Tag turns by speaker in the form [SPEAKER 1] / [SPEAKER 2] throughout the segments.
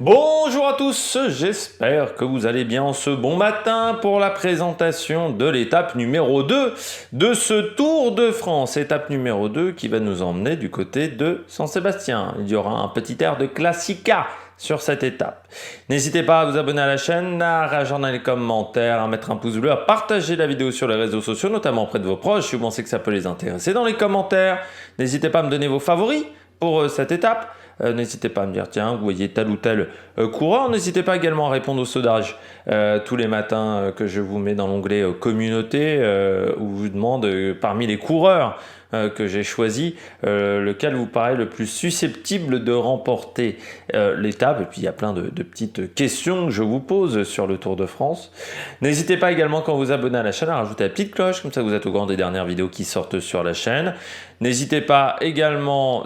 [SPEAKER 1] Bonjour à tous, j'espère que vous allez bien ce bon matin pour la présentation de l'étape numéro 2 de ce Tour de France. Étape numéro 2 qui va nous emmener du côté de San Sébastien. Il y aura un petit air de Classica sur cette étape. N'hésitez pas à vous abonner à la chaîne, à réagir dans les commentaires, à mettre un pouce bleu, à partager la vidéo sur les réseaux sociaux, notamment auprès de vos proches si vous pensez que ça peut les intéresser dans les commentaires. N'hésitez pas à me donner vos favoris pour cette étape. N'hésitez pas à me dire, tiens, vous voyez tel ou tel coureur. N'hésitez pas également à répondre au sondage tous les matins que je vous mets dans l'onglet communauté, où je vous demande parmi les coureurs que j'ai choisis, lequel vous paraît le plus susceptible de remporter l'étape. Et puis il y a plein de petites questions que je vous pose sur le Tour de France. N'hésitez pas également quand vous abonnez à la chaîne à rajouter la petite cloche, comme ça vous êtes au courant des dernières vidéos qui sortent sur la chaîne. N'hésitez pas également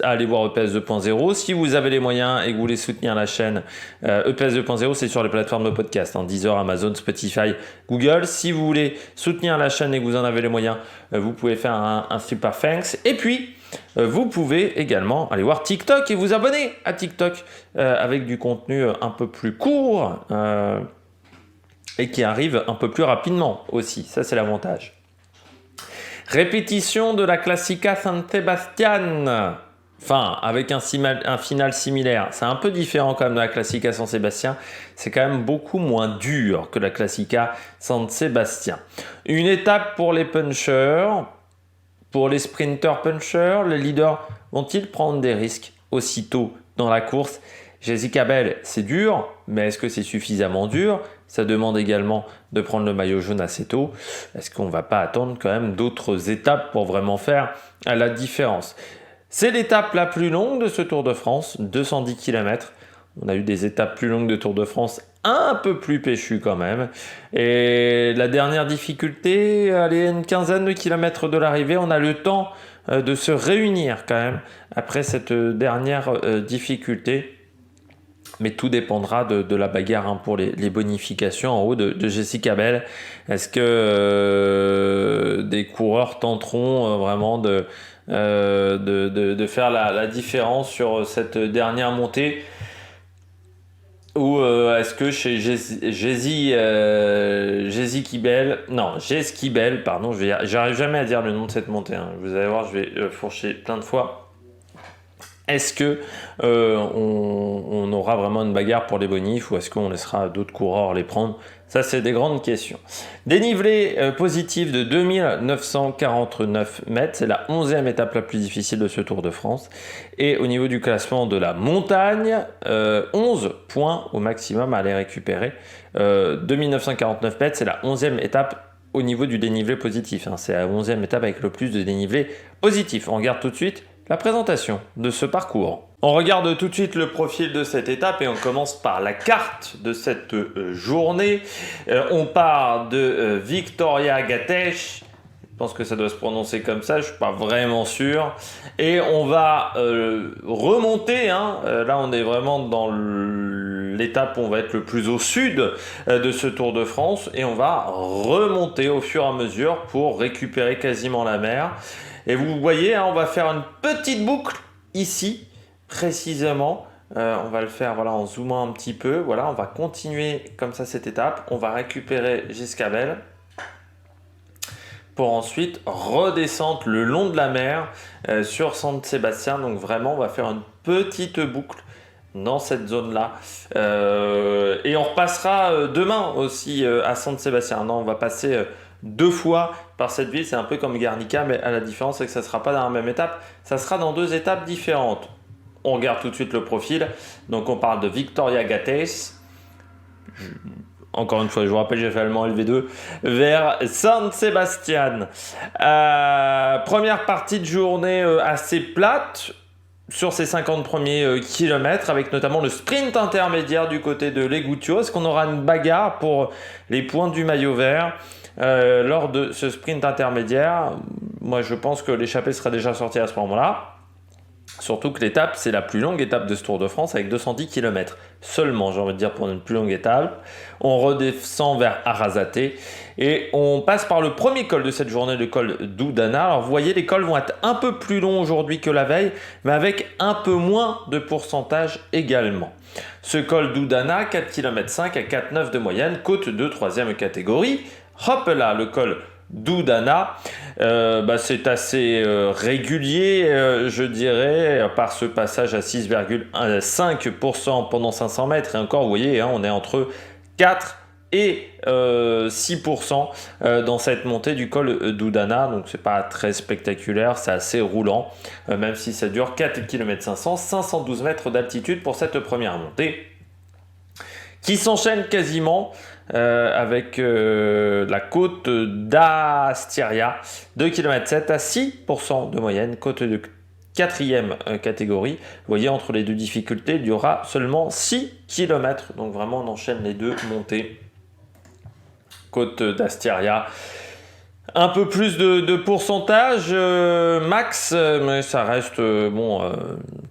[SPEAKER 1] à aller voir EPS 2.0. Si vous avez les moyens et que vous voulez soutenir la chaîne, EPS 2.0, c'est sur les plateformes de podcast, Deezer, Amazon, Spotify, Google. Si vous voulez soutenir la chaîne et que vous en avez les moyens, vous pouvez faire un super thanks. Et puis, vous pouvez également aller voir TikTok et vous abonner à TikTok avec du contenu un peu plus court et qui arrive un peu plus rapidement aussi. Ça, c'est l'avantage. Répétition de la Classica San Sebastián. Enfin, avec un final similaire. C'est un peu différent quand même de la Classica San Sébastien. C'est quand même beaucoup moins dur que la Classica San Sébastien. Une étape pour les punchers, pour les sprinters punchers. Les leaders vont-ils prendre des risques aussitôt dans la course? Jessica Bell, c'est dur, mais est-ce que c'est suffisamment dur? Ça demande également de prendre le maillot jaune assez tôt. Est-ce qu'on ne va pas attendre quand même d'autres étapes pour vraiment faire la différence? C'est l'étape la plus longue de ce Tour de France, 210 km. On a eu des étapes plus longues de Tour de France, un peu plus péchues quand même. Et la dernière difficulté, allez, une quinzaine de kilomètres de l'arrivée, on a le temps de se réunir quand même après cette dernière difficulté. Mais tout dépendra de la bagarre pour les bonifications en haut de Jessica Bell. Est-ce que des coureurs tenteront vraiment de faire la différence sur cette dernière montée? Ou est-ce que chez Jessica Bell, pardon, j'arrive jamais à dire le nom de cette montée, vous allez voir, je vais fourcher plein de fois. Est-ce que on aura vraiment une bagarre pour les bonifs ou est-ce qu'on laissera d'autres coureurs les prendre? Ça, c'est des grandes questions. Dénivelé positif de 2949 mètres. C'est la 11e étape la plus difficile de ce Tour de France. Et au niveau du classement de la montagne, 11 points au maximum à aller récupérer. 2949 mètres, c'est la 11e étape au niveau du dénivelé positif. C'est la 11e étape avec le plus de dénivelé positif. On regarde tout de suite la présentation de ce parcours. On regarde tout de suite le profil de cette étape et on commence par la carte de cette journée. On part de Vitoria-Gasteiz. Je pense que ça doit se prononcer comme ça, je ne suis pas vraiment sûr. Et on va remonter. Là, on est vraiment dans l'étape où on va être le plus au sud de ce Tour de France. Et on va remonter au fur et à mesure pour récupérer quasiment la mer. Et vous voyez, on va faire une petite boucle ici, précisément. On va le faire en zoomant un petit peu. Voilà, on va continuer comme ça cette étape. On va récupérer Jessica Bell pour ensuite redescendre le long de la mer sur San Sébastien. Donc vraiment, on va faire une petite boucle dans cette zone-là. Et on repassera demain aussi à San Sébastien. Non, on va passer deux fois par cette ville, c'est un peu comme Guernica, mais à la différence c'est que ça ne sera pas dans la même étape, ça sera dans deux étapes différentes. On regarde tout de suite le profil, donc on parle de Vitoria-Gasteiz, encore une fois je vous rappelle j'ai fait allemand LV2, vers San Sébastien. Première partie de journée assez plate, sur ces 50 premiers kilomètres, avec notamment le sprint intermédiaire du côté de Legutio. Est-ce qu'on aura une bagarre pour les points du maillot vert lors de ce sprint intermédiaire? Moi, je pense que l'échappée sera déjà sortie à ce moment-là. Surtout que l'étape, c'est la plus longue étape de ce Tour de France avec 210 km seulement, j'ai envie de dire, pour une plus longue étape. On redescend vers Arrasate et on passe par le premier col de cette journée, le col d'Oudana. Alors vous voyez, les cols vont être un peu plus longs aujourd'hui que la veille, mais avec un peu moins de pourcentage également. Ce col d'Oudana, 4,5 km à 4,9 de moyenne, côte de 3e catégorie. Hop là, le col d'Oudana, c'est assez régulier, je dirais, par ce passage à 6,5% pendant 500 mètres. Et encore, vous voyez, on est entre 4 et 6% dans cette montée du col d'Oudana, donc c'est pas très spectaculaire, c'est assez roulant, même si ça dure 4 km 512 mètres d'altitude pour cette première montée, qui s'enchaîne quasiment avec la côte d'Astiria, 2,7 km à 6% de moyenne, côte de 4e catégorie. Vous voyez, entre les deux difficultés, il y aura seulement 6 km, donc vraiment on enchaîne les deux montées. Côte d'Astiria, un peu plus de pourcentage max, mais ça reste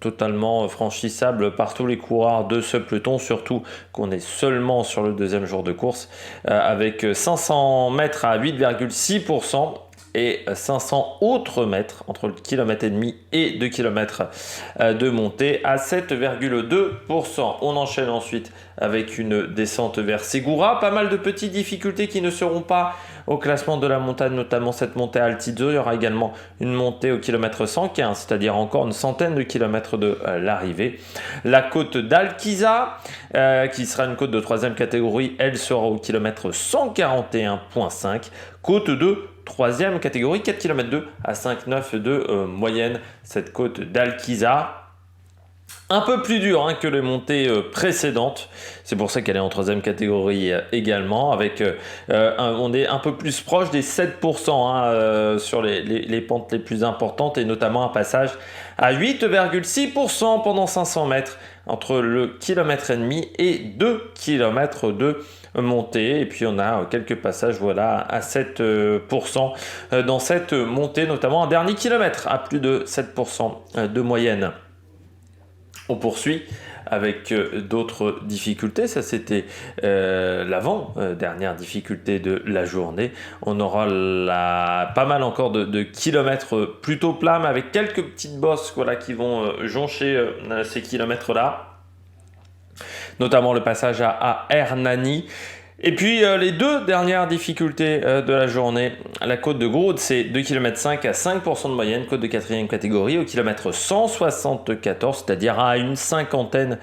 [SPEAKER 1] totalement franchissable par tous les coureurs de ce peloton, surtout qu'on est seulement sur le deuxième jour de course, avec 500 mètres à 8,6% et 500 autres mètres entre le kilomètre et demi et 2 km de montée à 7,2%. On enchaîne ensuite avec une descente vers Segura, pas mal de petites difficultés qui ne seront pas au classement de la montagne, notamment cette montée à Altizo. Il y aura également une montée au kilomètre 115, c'est-à-dire encore une centaine de kilomètres de l'arrivée. La côte d'Alquiza, qui sera une côte de 3e catégorie, elle sera au kilomètre 141,5. Côte de 3e catégorie, 4 km 2 à 5,9 de moyenne, cette côte d'Alquiza. Un peu plus dur que les montées précédentes, c'est pour ça qu'elle est en 3e catégorie également, avec on est un peu plus proche des 7% sur les pentes les plus importantes, et notamment un passage à 8,6% pendant 500 mètres entre le kilomètre et demi et 2 km de montée. Et puis on a quelques passages à 7% dans cette montée, notamment un dernier kilomètre à plus de 7% de moyenne. On poursuit avec d'autres difficultés. Ça, c'était l'avant-dernière difficulté de la journée. On aura pas mal encore de kilomètres plutôt plats, mais avec quelques petites bosses qui vont joncher ces kilomètres-là. Notamment le passage à Hernani. Et puis les deux dernières difficultés de la journée, la côte de Groud, c'est 2,5 km à 5% de moyenne, côte de 4e catégorie, au kilomètre 174, c'est-à-dire à une cinquantaine,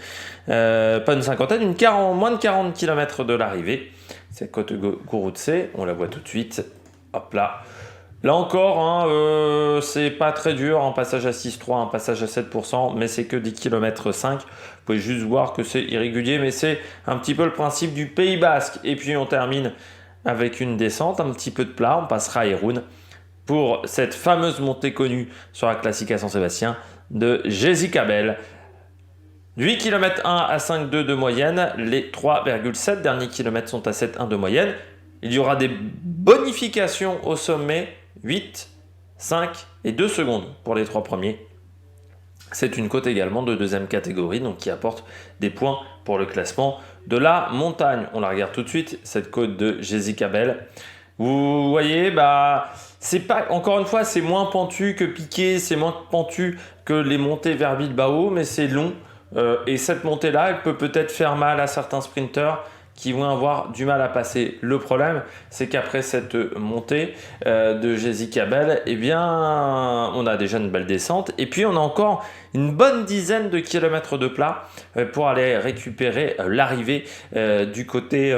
[SPEAKER 1] moins de 40 km de l'arrivée. Cette côte de Groud, on la voit tout de suite, hop là. Là encore, c'est pas très dur, un passage à 6,3, un passage à 7%, mais c'est que 10 km 5. Vous pouvez juste voir que c'est irrégulier, mais c'est un petit peu le principe du Pays Basque. Et puis on termine avec une descente, un petit peu de plat, on passera à Irún pour cette fameuse montée connue sur la Classica San Sébastien de Gézicabel. 8 km 1 à 5,2 de moyenne, les 3,7 derniers kilomètres sont à 7,1 de moyenne. Il y aura des bonifications au sommet, 8, 5 et 2 secondes pour les 3 premiers. C'est une côte également de 2e catégorie, donc qui apporte des points pour le classement de la montagne. On la regarde tout de suite, cette côte de Gézicabel. Vous voyez, c'est pas, encore une fois, c'est moins pentu que Piqué, c'est moins pentu que les montées vers Bilbao, mais c'est long. Et cette montée-là, elle peut-être faire mal à certains sprinteurs qui vont avoir du mal à passer. Le problème, c'est qu'après cette montée de Gézicabel, on a déjà une belle descente, et puis on a encore une bonne dizaine de kilomètres de plat pour aller récupérer l'arrivée du côté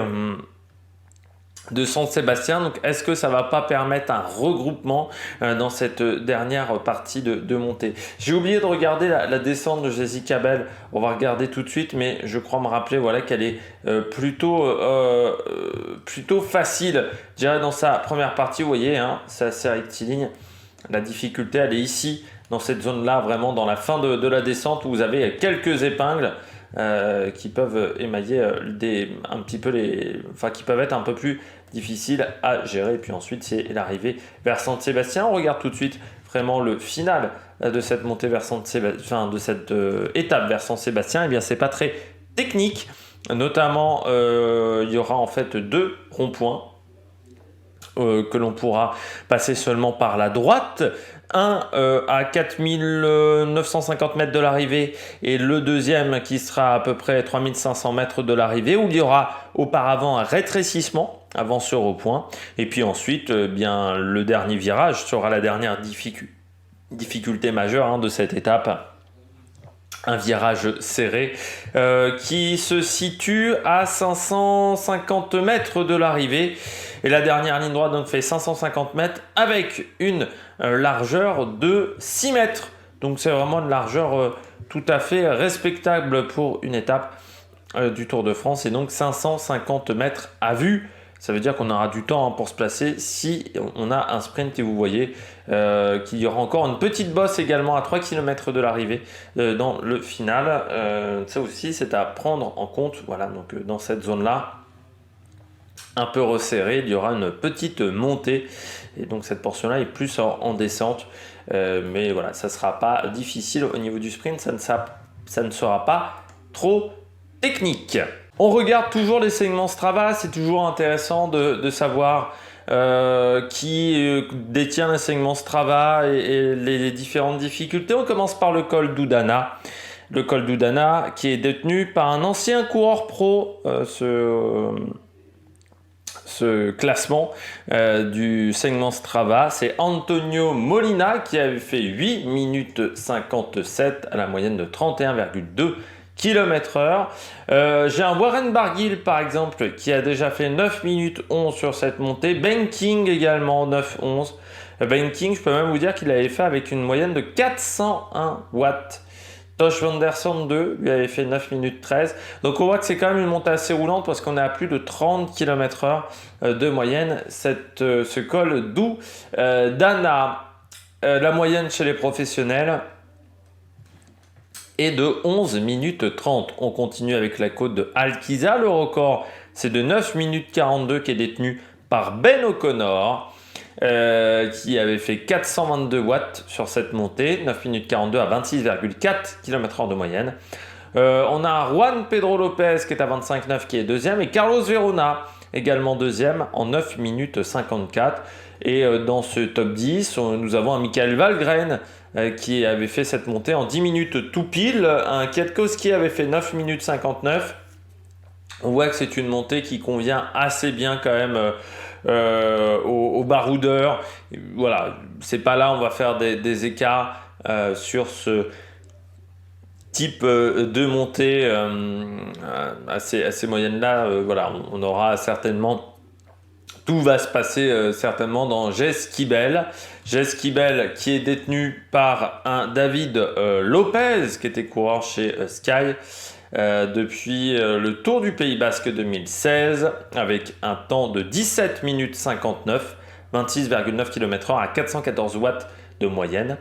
[SPEAKER 1] de San Sébastien. Donc est-ce que ça va pas permettre un regroupement dans cette dernière partie de montée? J'ai oublié de regarder la descente de Gézicabel, on va regarder tout de suite, mais je crois me rappeler qu'elle est plutôt facile, je dirais, dans sa première partie. Vous voyez, c'est assez rectiligne. La difficulté, elle est ici, dans cette zone-là, vraiment dans la fin de la descente, où vous avez quelques épingles qui peuvent émailler qui peuvent être un peu plus difficiles à gérer. Et puis ensuite, c'est l'arrivée vers San Sébastien. On regarde tout de suite vraiment le final de cette montée vers de cette étape vers San Sébastien, eh bien c'est pas très technique. Notamment, il y aura en fait 2 ronds-points que l'on pourra passer seulement par la droite. Un à 4950 mètres de l'arrivée et le deuxième qui sera à peu près 3500 mètres de l'arrivée, où il y aura auparavant un rétrécissement avant ce rond-point. Et puis ensuite, bien, le dernier virage sera la dernière difficulté majeure de cette étape. Un virage serré qui se situe à 550 mètres de l'arrivée. Et la dernière ligne droite donc fait 550 mètres avec une largeur de 6 mètres. Donc c'est vraiment une largeur tout à fait respectable pour une étape du Tour de France. Et donc 550 mètres à vue. Ça veut dire qu'on aura du temps pour se placer si on a un sprint. Et vous voyez qu'il y aura encore une petite bosse également à 3 km de l'arrivée dans le final. Ça aussi, c'est à prendre en compte. Voilà, donc dans cette zone-là, un peu resserrée, il y aura une petite montée. Et donc cette portion-là est plus en descente. Mais voilà, ça ne sera pas difficile au niveau du sprint. Ça ne sera pas trop technique. On regarde toujours les segments Strava, c'est toujours intéressant de savoir qui détient les segments Strava et les différentes difficultés. On commence par le col d'Oudana. Le col d'Oudana qui est détenu par un ancien coureur pro, ce classement du segment Strava. C'est Antonio Molina qui avait fait 8 minutes 57 à la moyenne de 31,2 km/h. J'ai un Warren Barguil par exemple qui a déjà fait 9 minutes 11 sur cette montée. Ben King également 9-11. Ben King, je peux même vous dire qu'il avait fait avec une moyenne de 401 watts. Tosh Vanderson 2 lui avait fait 9 minutes 13. Donc on voit que c'est quand même une montée assez roulante parce qu'on est à plus de 30 km/h de moyenne. Ce col d'Oudana. La moyenne chez les professionnels et de 11 minutes 30. On continue avec la côte de Alkiza. Le record, c'est de 9 minutes 42 qui est détenu par Ben O'Connor, qui avait fait 422 watts sur cette montée. 9 minutes 42 à 26,4 km/h de moyenne. On a Juan Pedro Lopez qui est à 25,9 qui est deuxième. Et Carlos Verona, également deuxième, en 9 minutes 54. Et dans ce top 10, nous avons un Michael Valgren qui avait fait cette montée en 10 minutes tout pile. Un Kwiatkowski avait fait 9 minutes 59. On voit que c'est une montée qui convient assez bien quand même aux baroudeurs. Voilà, c'est pas là on va faire des écarts sur ce type de montée à ces moyennes-là. Voilà, on aura certainement... Tout va se passer certainement dans Jesquibel. Jesquibel qui est détenu par un David Lopez qui était coureur chez Sky depuis le Tour du Pays Basque 2016 avec un temps de 17 minutes 59, 26,9 km/h à 414 watts de moyenne.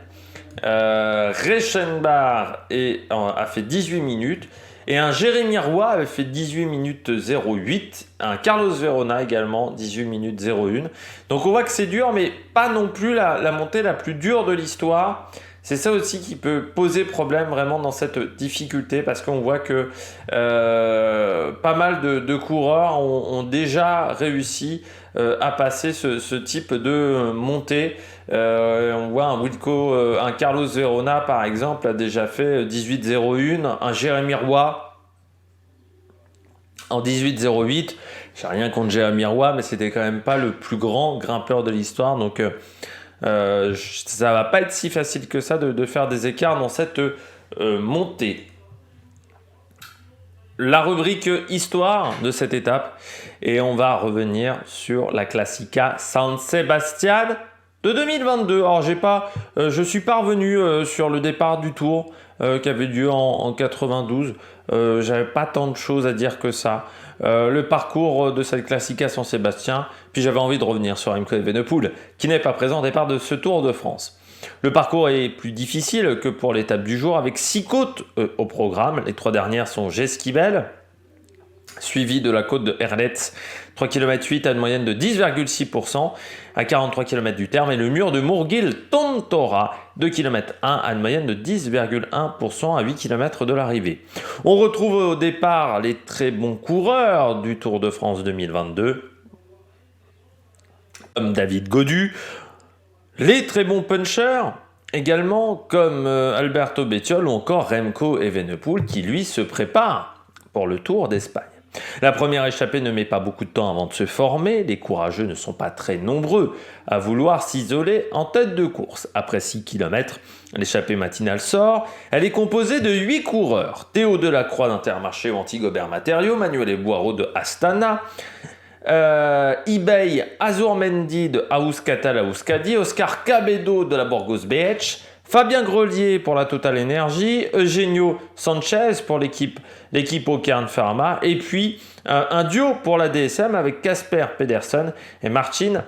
[SPEAKER 1] Reichenbach a fait 18 minutes. Et un Jérémy Roy avait fait 18 minutes 08. Un Carlos Verona également, 18 minutes 01. Donc on voit que c'est dur, mais pas non plus la montée la plus dure de l'histoire. C'est ça aussi qui peut poser problème vraiment dans cette difficulté, parce qu'on voit que pas mal de coureurs ont déjà réussi à passer ce type de montée. On voit un Carlos Verona par exemple a déjà fait 18,01, un Jérémy Roy en 18,08. J'ai rien contre Jérémy Roy, mais c'était quand même pas le plus grand grimpeur de l'histoire, donc ça va pas être si facile que ça de faire des écarts dans cette montée. La rubrique histoire de cette étape, et on va revenir sur la Classica San Sebastián de 2022. Alors je suis pas revenu sur le départ du Tour qui avait lieu en 92. J'avais pas tant de choses à dire que ça. Le parcours de cette Classica San Sebastián, puis j'avais envie de revenir sur Remco Evenepoel qui n'est pas présent au départ de ce Tour de France. Le parcours est plus difficile que pour l'étape du jour avec 6 côtes au programme. Les 3 dernières sont Jesquibel, suivi de la côte de Herletz, 3 km 8 à une moyenne de 10,6% à 43 km du terme, et le mur de Mourguil-Tontora, 2 km 1 à une moyenne de 10,1% à 8 km de l'arrivée. On retrouve au départ les très bons coureurs du Tour de France 2022, comme David Gaudu, les très bons punchers, également comme Alberto Bettiol ou encore Remco Evenepoel qui lui se prépare pour le Tour d'Espagne. La première échappée ne met pas beaucoup de temps avant de se former, les courageux ne sont pas très nombreux à vouloir s'isoler en tête de course. Après 6 km, l'échappée matinale sort, elle est composée de 8 coureurs. Théo Delacroix d'Intermarché ou Antigobert Matériaux, Manuel Boiro de Astana, eBay Azurmendi de Euskadi Euskadi, Oscar Cabedo de la Burgos BH, Fabien Grelier pour la Total Energy, Eugenio Sanchez pour l'équipe Okern Pharma, et puis un duo pour la DSM avec Casper Pedersen et Martin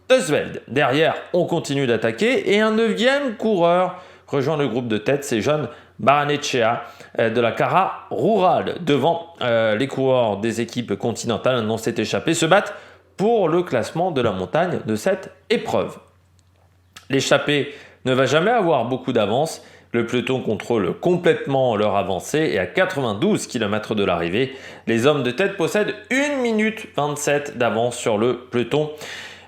[SPEAKER 1] Tusveld. Derrière, on continue d'attaquer et un 9e coureur rejoint le groupe de tête, c'est John Baranechea de la Cara Rural. Devant, les coureurs des équipes continentales non s'est échappé se battent pour le classement de la montagne de cette épreuve. L'échappée ne va jamais avoir beaucoup d'avance. Le peloton contrôle complètement leur avancée et à 92 km de l'arrivée, les hommes de tête possèdent 1 minute 27 d'avance sur le peloton,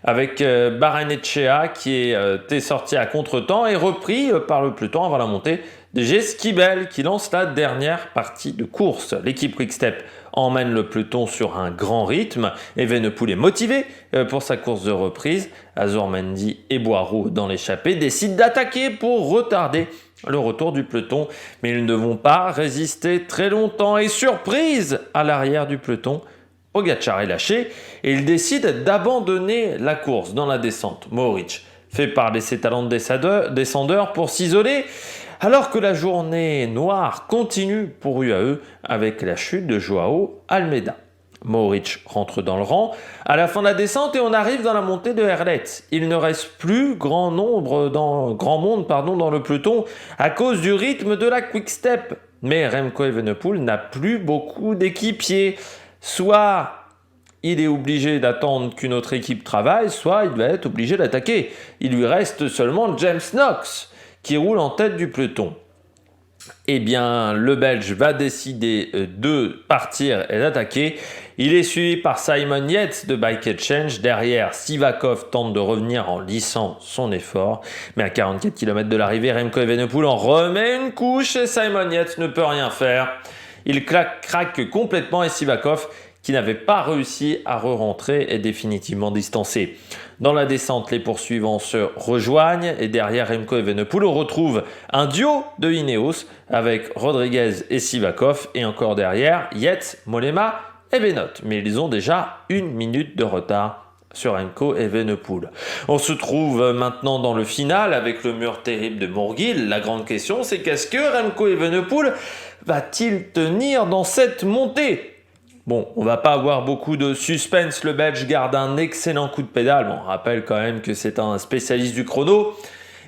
[SPEAKER 1] avec Baranechea qui est sorti à contre-temps et repris par le peloton avant la montée de Skibel qui lance la dernière partie de course. L'équipe Quick-Step emmène le peloton sur un grand rythme. Evenepoel est motivé pour sa course de reprise. Azurmendi et Boiro dans l'échappée décident d'attaquer pour retarder le retour du peloton, mais ils ne vont pas résister très longtemps et surprise à l'arrière du peloton, Pogačar est lâché et il décide d'abandonner la course dans la descente. Mohoric fait parler ses talents de descendeur pour s'isoler, alors que la journée noire continue pour UAE avec la chute de Joao Almeida. Mohoric rentre dans le rang à la fin de la descente et on arrive dans la montée de Herletz. Il ne reste plus grand monde dans le peloton à cause du rythme de la Quick-Step. Mais Remco Evenepoel n'a plus beaucoup d'équipiers. Soit il est obligé d'attendre qu'une autre équipe travaille, soit il va être obligé d'attaquer. Il lui reste seulement James Knox qui roule en tête du peloton. Eh bien, le Belge va décider de partir et d'attaquer. Il est suivi par Simon Yates de Bike Exchange. Derrière, Sivakov tente de revenir en lissant son effort. Mais à 44 km de l'arrivée, Remco Evenepoel en remet une couche et Simon Yates ne peut rien faire. Il craque complètement et Sivakov, qui n'avait pas réussi à re-rentrer, est définitivement distancé. Dans la descente, les poursuivants se rejoignent et derrière Remco Evenepoel, on retrouve un duo de Ineos avec Rodriguez et Sivakov et encore derrière Yates, Mollema et Benoot. Mais ils ont déjà 1 minute de retard sur Remco Evenepoel. On se trouve maintenant dans le final avec le mur terrible de Mourguil. La grande question, c'est qu'est-ce que Remco Evenepoel va-t-il tenir dans cette montée ? Bon, on va pas avoir beaucoup de suspense, le Belge garde un excellent coup de pédale. Bon, on rappelle quand même que c'est un spécialiste du chrono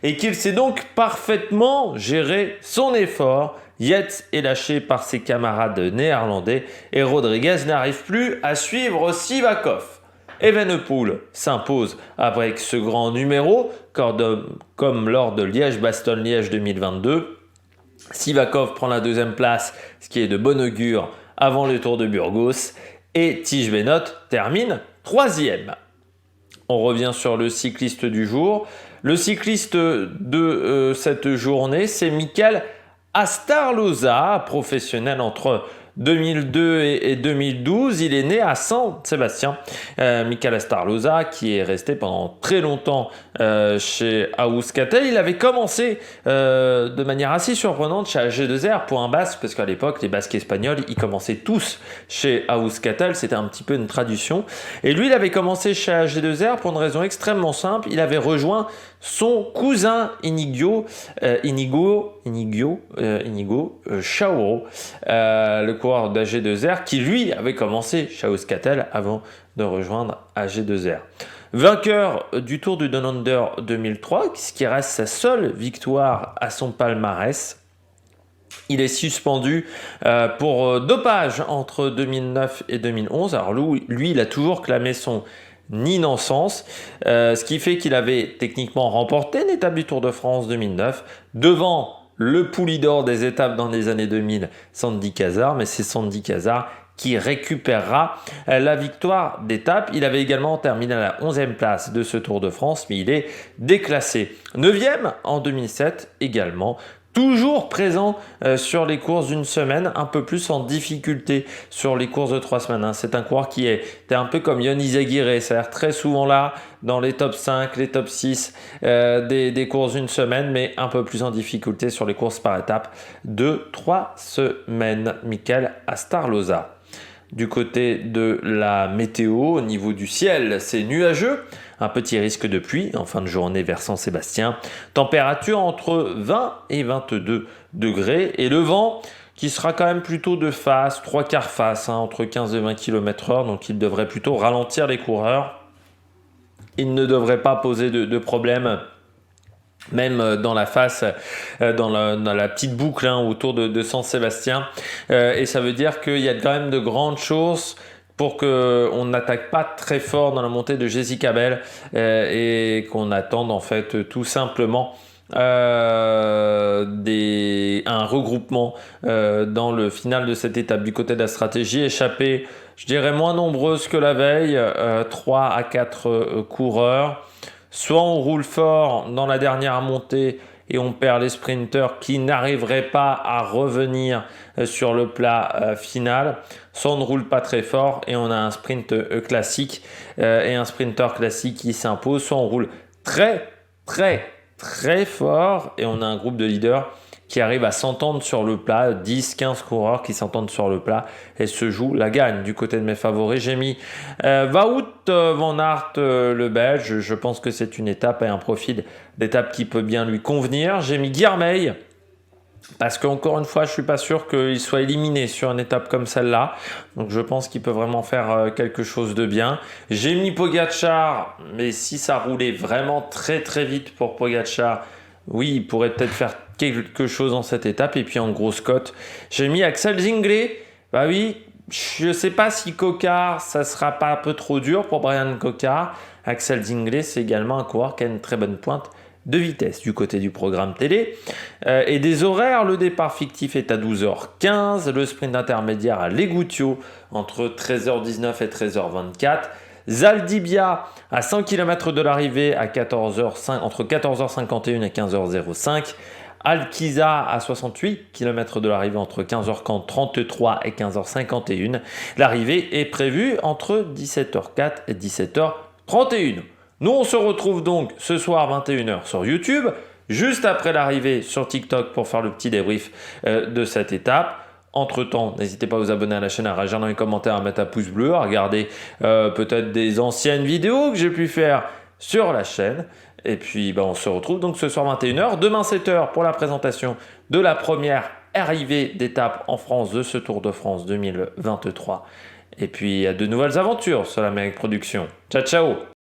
[SPEAKER 1] et qu'il sait donc parfaitement gérer son effort. Yates est lâché par ses camarades néerlandais et Rodriguez n'arrive plus à suivre Sivakov. Evenepoel s'impose avec ce grand numéro, comme lors de Liège-Bastogne-Liège 2022. Sivakov prend la 2e place, ce qui est de bon augure avant le Tour de Burgos, et Tige Benoot termine 3e. On revient sur le cycliste du jour. Le cycliste de cette journée, c'est Mikel Astarloza, professionnel entre 2002 et 2012. Il est né à San Sébastien. Mikel Astarloza, qui est resté pendant très longtemps chez Euskaltel. Il avait commencé de manière assez surprenante chez AG2R pour un basque, parce qu'à l'époque, les basques espagnols, ils commençaient tous chez Euskaltel. C'était un petit peu une tradition. Et lui, il avait commencé chez AG2R pour une raison extrêmement simple. Il avait rejoint son cousin Inigo Chauro, le coureur d'AG2R, qui lui avait commencé chez Euskaltel avant de rejoindre AG2R. Vainqueur du Tour du Down Under 2003, ce qui reste sa seule victoire à son palmarès. Il est suspendu pour dopage entre 2009 et 2011. Alors lui, il a toujours clamé son innocence, ce qui fait qu'il avait techniquement remporté une étape du Tour de France 2009 devant le poulidor des étapes dans les années 2000, Sandy Cazard, mais c'est Sandy Cazard qui récupérera la victoire d'étape. Il avait également terminé à la 11e place de ce Tour de France, mais il est déclassé. 9e en 2007 également. Toujours présent sur les courses d'une semaine, un peu plus en difficulté sur les courses de 3 semaines. C'est un coureur qui était un peu comme Ion Izagirre, c'est-à-dire très souvent là dans les top 5, les top 6 des courses d'une semaine, mais un peu plus en difficulté sur les courses par étapes de 3 semaines. Mikel Astarloza. Du côté de la météo, au niveau du ciel, c'est nuageux. Un petit risque de pluie en fin de journée vers Saint-Sébastien. Température entre 20 et 22 degrés. Et le vent qui sera quand même plutôt de face, 3/4 face, entre 15 et 20 km/h. Donc il devrait plutôt ralentir les coureurs. Il ne devrait pas poser de problème. Même dans la face, dans la petite boucle autour de Saint-Sébastien. Et ça veut dire qu'il y a quand même de grandes chances pour qu'on n'attaque pas très fort dans la montée de Jessica Bell et qu'on attende en fait tout simplement un regroupement dans le final de cette étape du côté de la stratégie. Échappée, je dirais moins nombreuse que la veille, 3 à 4 coureurs. Soit on roule fort dans la dernière montée et on perd les sprinters qui n'arriveraient pas à revenir sur le plat final, soit on ne roule pas très fort et on a un sprint classique et un sprinter classique qui s'impose, soit on roule très très très fort et on a un groupe de leaders qui arrive à s'entendre sur le plat, 10-15 coureurs qui s'entendent sur le plat et se jouent la gagne. Du côté de mes favoris, j'ai mis Wout van Aert, le Belge. Je pense que c'est une étape et un profil d'étape qui peut bien lui convenir. J'ai mis Guillermeil, parce qu'encore une fois, je ne suis pas sûr qu'il soit éliminé sur une étape comme celle-là. Donc je pense qu'il peut vraiment faire quelque chose de bien. J'ai mis Pogačar, mais si ça roulait vraiment très très vite pour Pogačar, oui, il pourrait peut-être faire quelque chose dans cette étape. Et puis en grosse cote, j'ai mis Axel Zingler. Bah oui, je ne sais pas si Coquard, ça sera pas un peu trop dur pour Brian Coquard. Axel Zingler, c'est également un coureur qui a une très bonne pointe de vitesse du côté du programme télé. Et des horaires, le départ fictif est à 12h15, le sprint intermédiaire à Legutio entre 13h19 et 13h24. Zaldibia à 100 km de l'arrivée à 14h5, entre 14h51 et 15h05. Alkiza à 68 km de l'arrivée entre 15h33 et 15h51. L'arrivée est prévue entre 17h04 et 17h31. Nous, on se retrouve donc ce soir 21h sur YouTube, juste après l'arrivée sur TikTok pour faire le petit débrief de cette étape. Entre-temps, n'hésitez pas à vous abonner à la chaîne, à réagir dans les commentaires, à mettre un pouce bleu, à regarder peut-être des anciennes vidéos que j'ai pu faire sur la chaîne. Et puis, on se retrouve donc ce soir 21h. Demain 7h pour la présentation de la première arrivée d'étape en France de ce Tour de France 2023. Et puis, il y a de nouvelles aventures sur l'Amérique Production. Ciao, ciao!